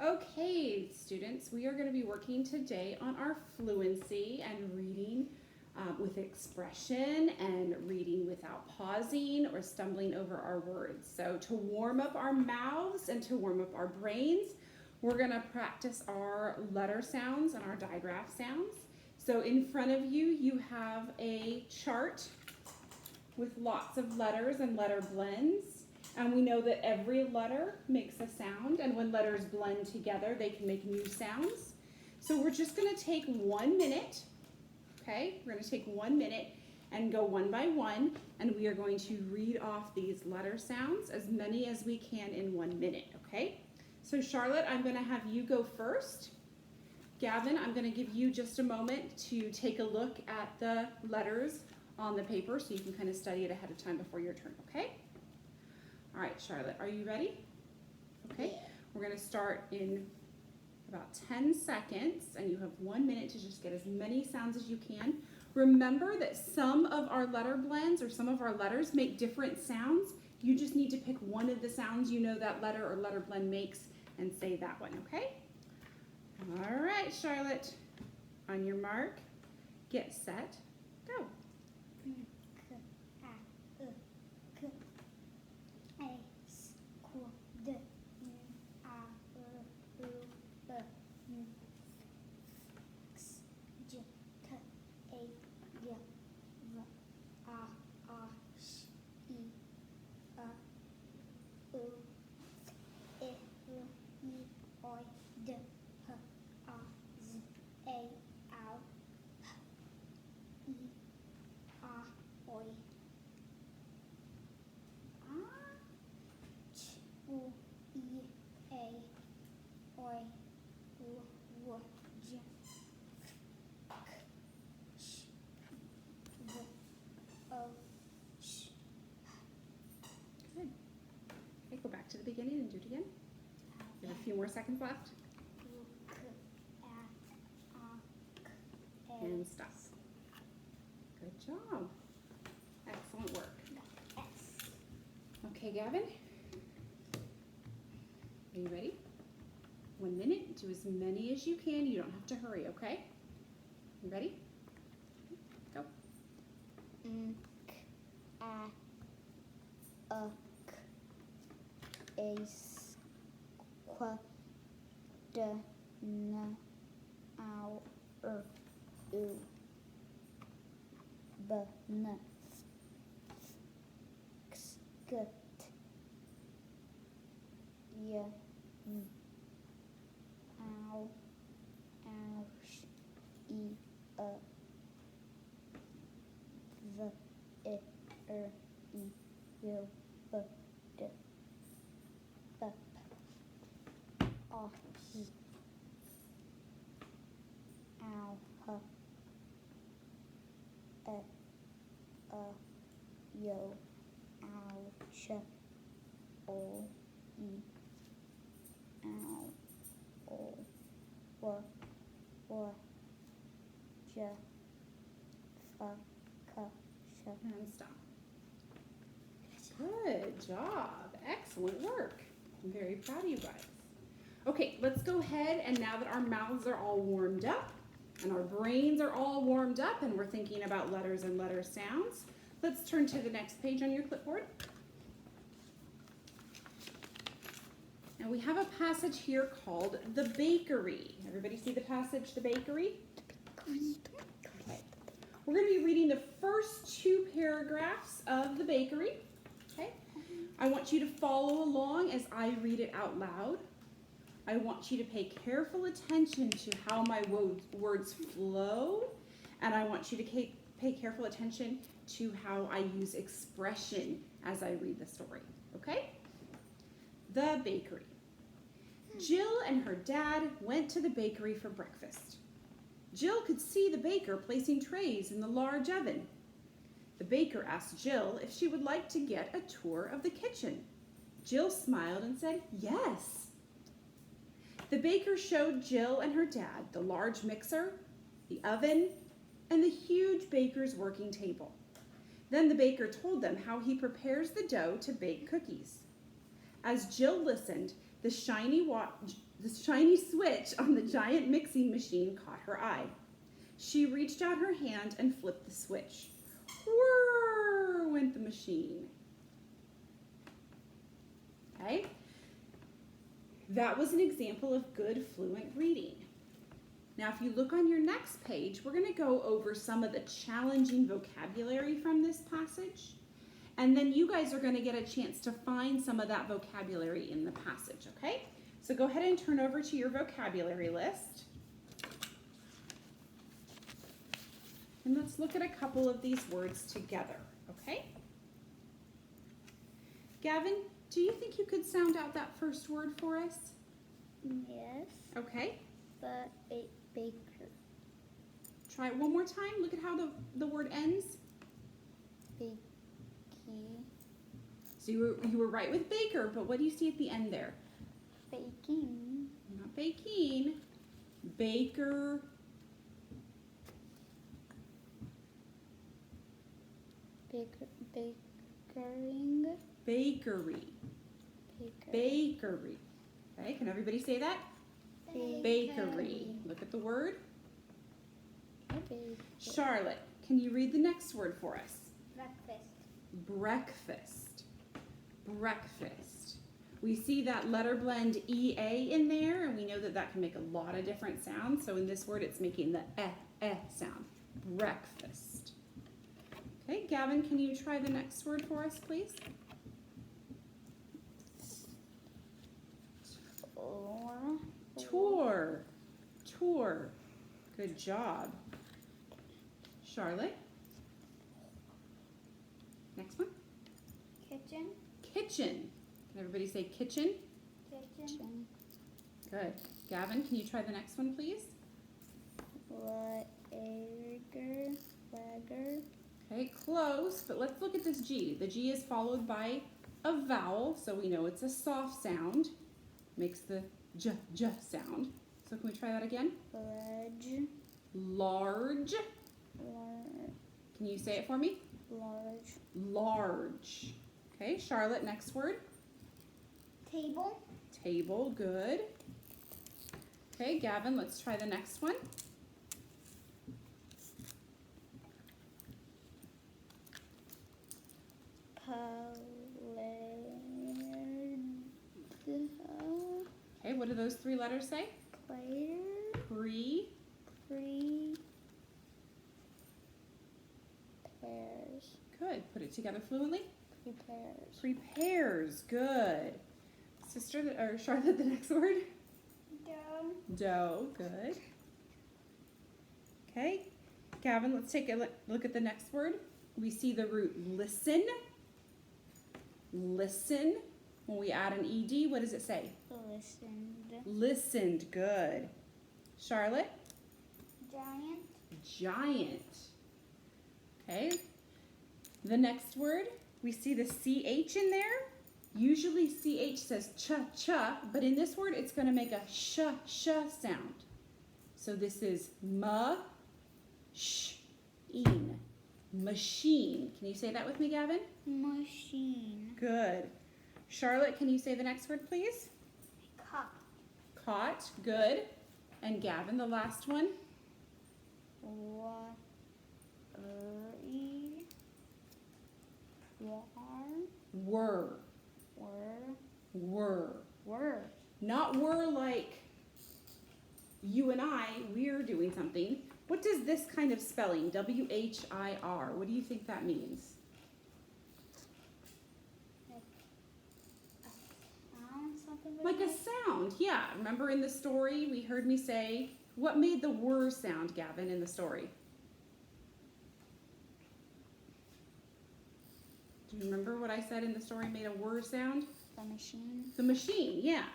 Okay, students, we are going to be working today on our fluency and reading with expression and reading without pausing or stumbling over our words. So to warm up our mouths and to warm up our brains, we're going to practice our letter sounds and our digraph sounds. So in front of you, you have a chart with lots of letters and letter blends. And we know that every letter makes a sound, and when letters blend together, they can make new sounds. So we're just going to take 1 minute, okay? We're going to take 1 minute and go one by one, and we are going to read off these letter sounds, as many as we can in 1 minute, okay? So Charlotte, I'm going to have you go first. Gavin, I'm going to give you just a moment to take a look at the letters on the paper so you can kind of study it ahead of time before your turn, okay? All right, Charlotte, are you ready? Okay, yeah. We're going to start in about 10 seconds, and you have 1 minute to just get as many sounds as you can. Remember that some of our letter blends or some of our letters make different sounds. You just need to pick one of the sounds you know that letter or letter blend makes and say that one, okay? All right, Charlotte, on your mark, get set, go. Good. Okay, go back to the beginning and do it again. You have a few more seconds left. And stop. Good job. Excellent work. Okay, Gavin. Are you ready? 1 minute. Do as many as you can. You don't have to hurry, okay? You ready? Go. And stop. Good job. Excellent work. I'm very proud of you guys. Okay, let's go ahead, and now that our mouths are all warmed up and our brains are all warmed up and we're thinking about letters and letter sounds, let's turn to the next page on your clipboard. And we have a passage here called The Bakery. Everybody see the passage, The Bakery? Okay. We're going to be reading the first 2 paragraphs of The Bakery. Okay? I want you to follow along as I read it out loud. I want you to pay careful attention to how my words flow, and I want you to pay careful attention to how I use expression as I read the story. Okay? The Bakery. Jill and her dad went to the bakery for breakfast. Jill could see the baker placing trays in the large oven. The baker asked Jill if she would like to get a tour of the kitchen. Jill smiled and said, yes. The baker showed Jill and her dad the large mixer, the oven, and the huge baker's working table. Then the baker told them how he prepares the dough to bake cookies. As Jill listened, The shiny switch on the giant mixing machine caught her eye. She reached out her hand and flipped the switch. Whirr went the machine. Okay? That was an example of good fluent reading. Now, if you look on your next page, we're going to go over some of the challenging vocabulary from this passage. And then you guys are going to get a chance to find some of that vocabulary in the passage, okay? So go ahead and turn over to your vocabulary list. And let's look at a couple of these words together, okay? Gavin, do you think you could sound out that first word for us? Yes. Okay. Baker. Try it one more time. Look at how the word ends. Bakey. So you were right with baker, but what do you see at the end there? Baking. Not baking. Baker. Bakering. Bakery. Bakery. Okay, can everybody say that? Bakery. Look at the word. Charlotte, can you read the next word for us? Breakfast. Breakfast. We see that letter blend EA in there, and we know that that can make a lot of different sounds. So in this word, it's making the sound. Breakfast. Okay, Gavin, can you try the next word for us, please? Tour. Tour. Good job. Charlotte? Next one. Kitchen. Kitchen. Can everybody say kitchen? Kitchen. Good. Gavin, can you try the next one, please? Lager. Okay, close, but let's look at this G. The G is followed by a vowel, so we know it's a soft sound. Makes the j sound. So can we try that again? Large. Can you say it for me? Large. Okay, Charlotte, next word. Table. Table, good. Okay, Gavin, let's try the next one. Okay, what do those three letters say? Pre. Prepares. Good. Put it together fluently. Prepares. Prepares. Good. Charlotte, the next word. Dough. Good. Okay. Gavin, let's take a look at the next word. We see the root listen. Listen. When we add an ED, what does it say? Listened. Listened. Good. Charlotte? Giant. Okay. The next word, we see the CH in there. Usually CH says cha, but in this word, it's going to make a sh sound. So this is ma-sh-een. Machine. Can you say that with me, Gavin? Machine. Good. Charlotte, can you say the next word, please? Caught. Good. And Gavin, the last one? Were. Not were like you and I, we're doing something. What does this kind of spelling, W-H-I-R, what do you think that means? Like a sound, yeah. Remember in the story, we heard me say, what made the whir sound, Gavin, in the story? Do you remember what I said in the story made a whir sound? The machine. The machine, yeah.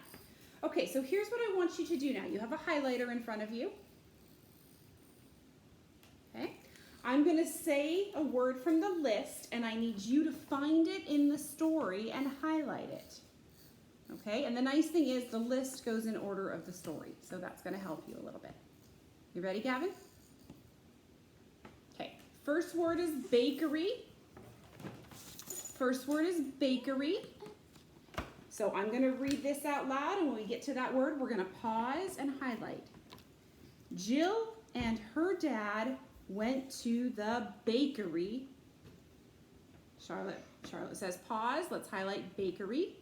Okay, so here's what I want you to do now. You have a highlighter in front of you. Okay. I'm going to say a word from the list, and I need you to find it in the story and highlight it. Okay, and the nice thing is the list goes in order of the story, so that's going to help you a little bit. You ready, Gavin? Okay, first word is bakery. First word is bakery. So I'm going to read this out loud, and when we get to that word, we're going to pause and highlight. Jill and her dad went to the bakery. Charlotte says pause. Let's highlight bakery.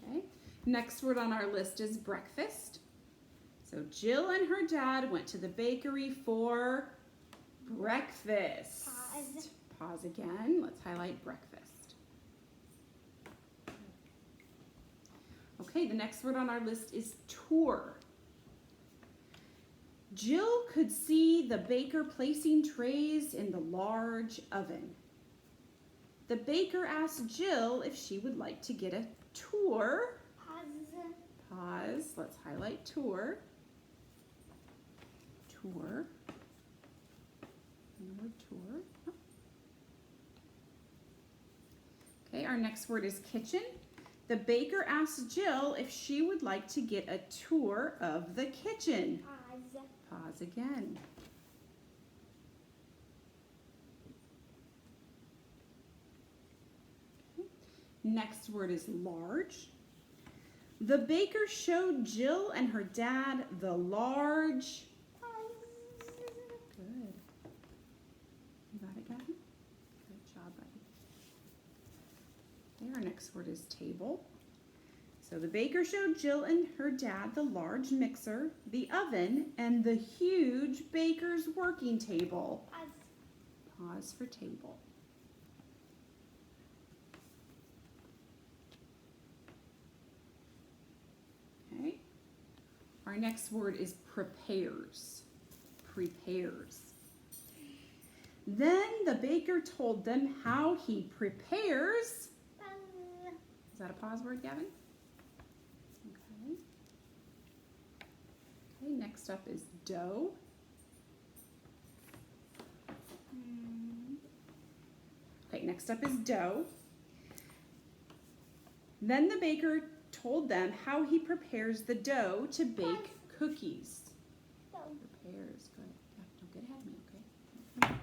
Okay. Next word on our list is breakfast. So Jill and her dad went to the bakery for breakfast. Pause. Pause again. Let's highlight breakfast. Okay, the next word on our list is tour. Jill could see the baker placing trays in the large oven. The baker asked Jill if she would like to get a tour. Pause. Pause. Let's highlight tour. Tour. And the word tour. Okay, our next word is kitchen. The baker asked Jill if she would like to get a tour of the kitchen. Pause. Pause again. Okay. Next word is large. The baker showed Jill and her dad the large. Pause. Good. You got it, Gavin? Good job, buddy. Okay, our next word is table. So the baker showed Jill and her dad the large mixer, the oven, and the huge baker's working table. Pause. Pause for table. Okay. Our next word is prepares. Prepares. Then the baker told them how he prepares. Pause. Is that a pause word, Gavin? Okay. Okay, next up is dough. Okay, next up is dough. Then the baker told them how he prepares the dough to bake cookies. Dough. Prepares, good. Don't get ahead of me, okay?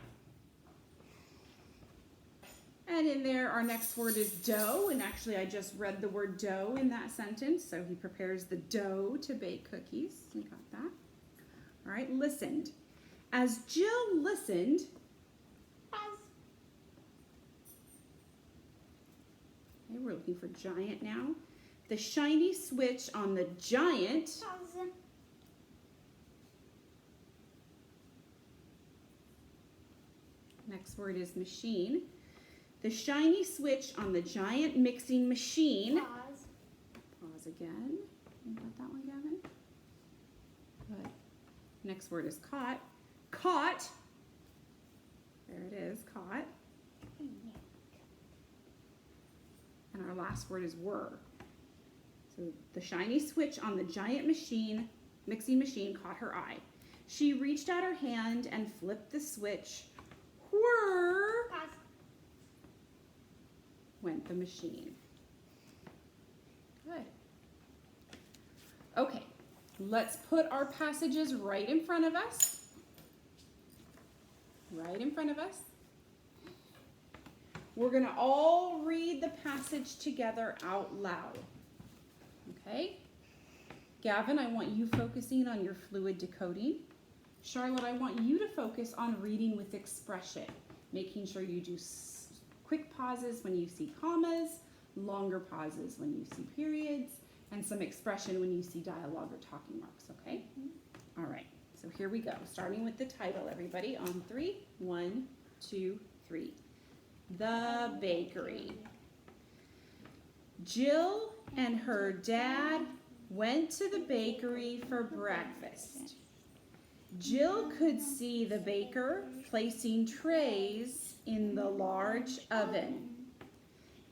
And in there, our next word is dough. And actually, I just read the word dough in that sentence. So he prepares the dough to bake cookies. You got that? All right, listened. As Jill listened, Pause. okay, we're looking for giant now. The shiny switch on the giant. Pause. Next word is machine. The shiny switch on the giant mixing machine. Pause. Pause again. You got that one, Gavin? Good. Next word is caught. Caught. There it is, caught. And our last word is were. So the shiny switch on the giant mixing machine caught her eye. She reached out her hand and flipped the switch. Whirr Pause. went the machine. Good. Okay, let's put our passages right in front of us. Right in front of us. We're going to all read the passage together out loud. Okay? Gavin, I want you focusing on your fluid decoding. Charlotte, I want you to focus on reading with expression, making sure you do quick pauses when you see commas, longer pauses when you see periods, and some expression when you see dialogue or talking marks, okay? All right, so here we go. Starting with the title, everybody, on 3. 1, 2, 3. The bakery. Jill and her dad went to the bakery for breakfast. Jill could see the baker placing trays in the large oven.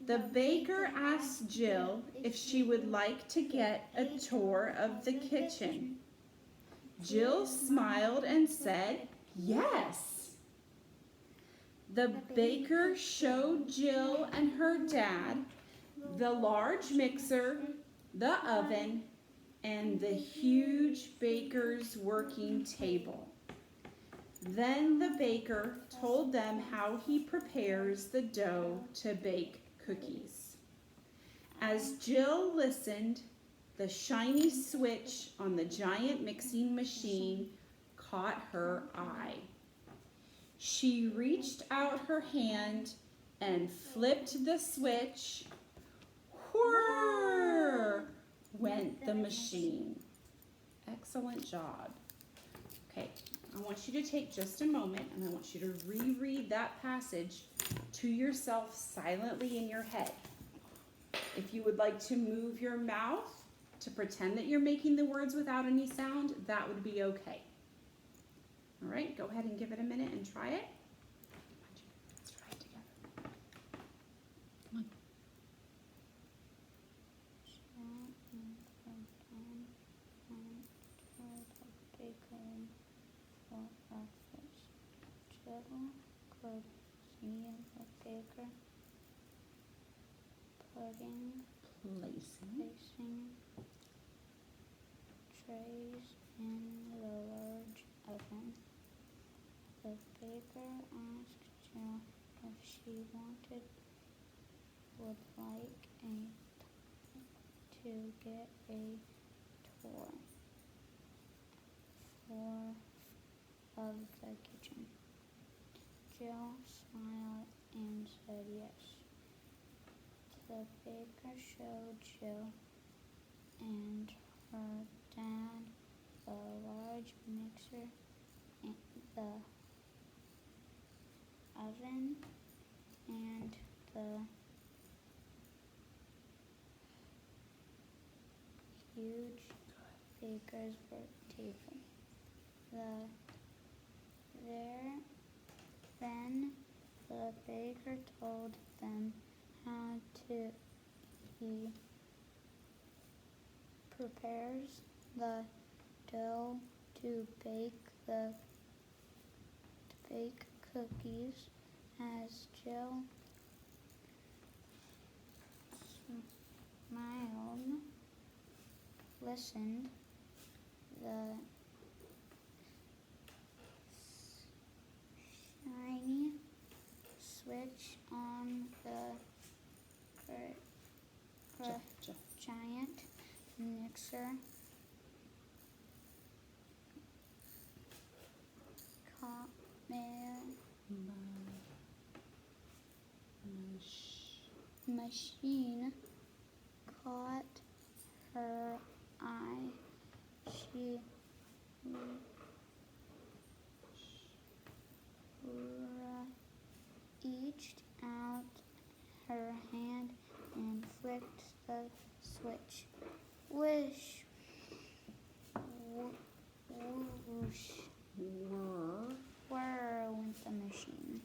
The baker asked Jill if she would like to get a tour of the kitchen. Jill smiled and said, "Yes." The baker showed Jill and her dad the large mixer, the oven, and the huge baker's working table. Then the baker told them how he prepares the dough to bake cookies. As Jill listened, the shiny switch on the giant mixing machine caught her eye. She reached out her hand and flipped the switch. Whirr went the machine. Excellent job. Okay, I want you to take just a moment and I want you to reread that passage to yourself silently in your head. If you would like to move your mouth to pretend that you're making the words without any sound, that would be okay. All right, go ahead and give it a minute and try it. Let's try it together. Come on. Could see the baker placing trays in the large oven. The baker asked Jill if she would like to get a tour of the kitchen. Jill smiled and said yes. The baker showed Jill and her dad the large mixer, and the oven, and the huge baker's work table. Then the baker told them how he prepares the dough to bake cookies. As Jill smiled, listened, the shiny switch on the giant mixer machine caught her eye. She reached out her hand and flicked the switch. Whoosh! Whoosh! Whir went the machine.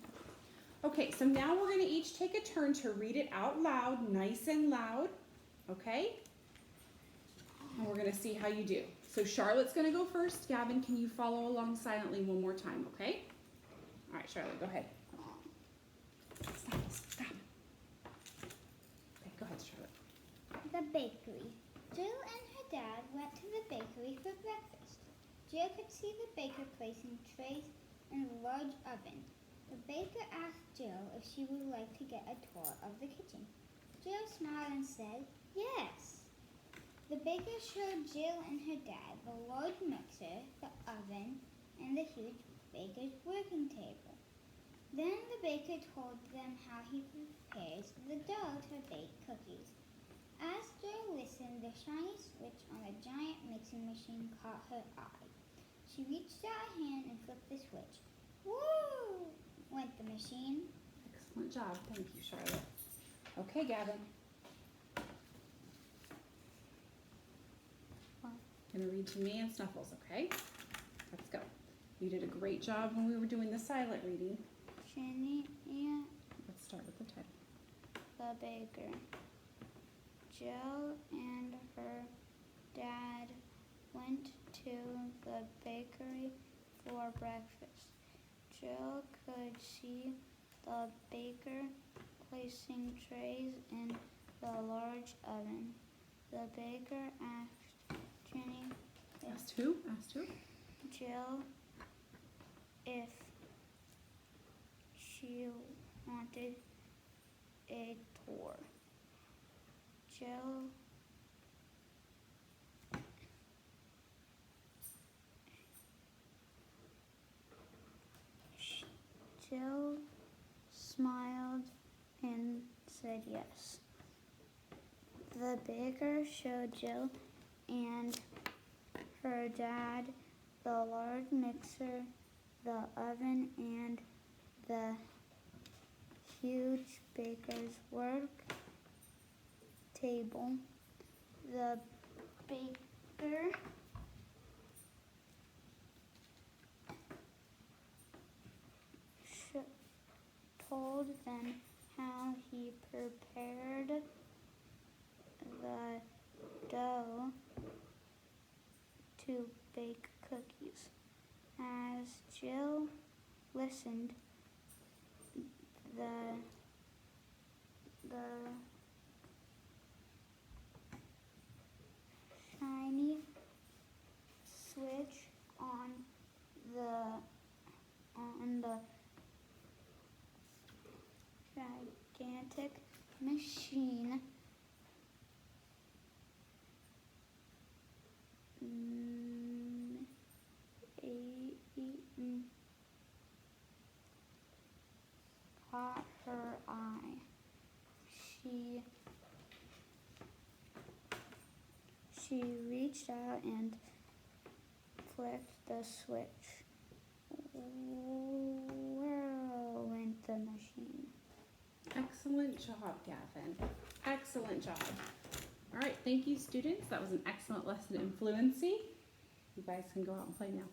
Okay, so now we're going to each take a turn to read it out loud, nice and loud, okay? And we're going to see how you do. So Charlotte's going to go first. Gavin, can you follow along silently one more time, okay? All right, Charlotte, go ahead. Stop. Okay, go ahead, Charlotte. The bakery. Jill and her dad went to the bakery for breakfast. Jill could see the baker placing trays in a large oven. The baker asked Jill if she would like to get a tour of the kitchen. Jill smiled and said, yes. The baker showed Jill and her dad the large mixer, the oven, and the huge baker's working table. Then the baker told them how he prepares the dough to bake cookies. As Jill listened, the shiny switch on the giant mixing machine caught her eye. She reached out her hand and flipped the switch. Woo! Went the machine. Excellent job. Thank you, Charlotte. Okay, Gavin. Gonna read to me and Snuffles, okay? Let's go. You did a great job when we were doing the silent reading. Jenny and Let's start with the title. the baker. Jill and her dad went to the bakery for breakfast. Jill could see the baker placing trays in the large oven. The baker asked Jenny Asked who? Jill if she wanted a 4. Jill smiled and said yes. The baker showed Jill and her dad the large mixer, the oven, and the huge baker's work table. The baker told them how he prepared the dough to bake cookies. As Jill listened, the shiny switch on the gigantic machine caught her eye. She reached out and flicked the switch. Where went the machine? Excellent job, Gavin. Excellent job. All right, thank you, students. That was an excellent lesson in fluency. You guys can go out and play now.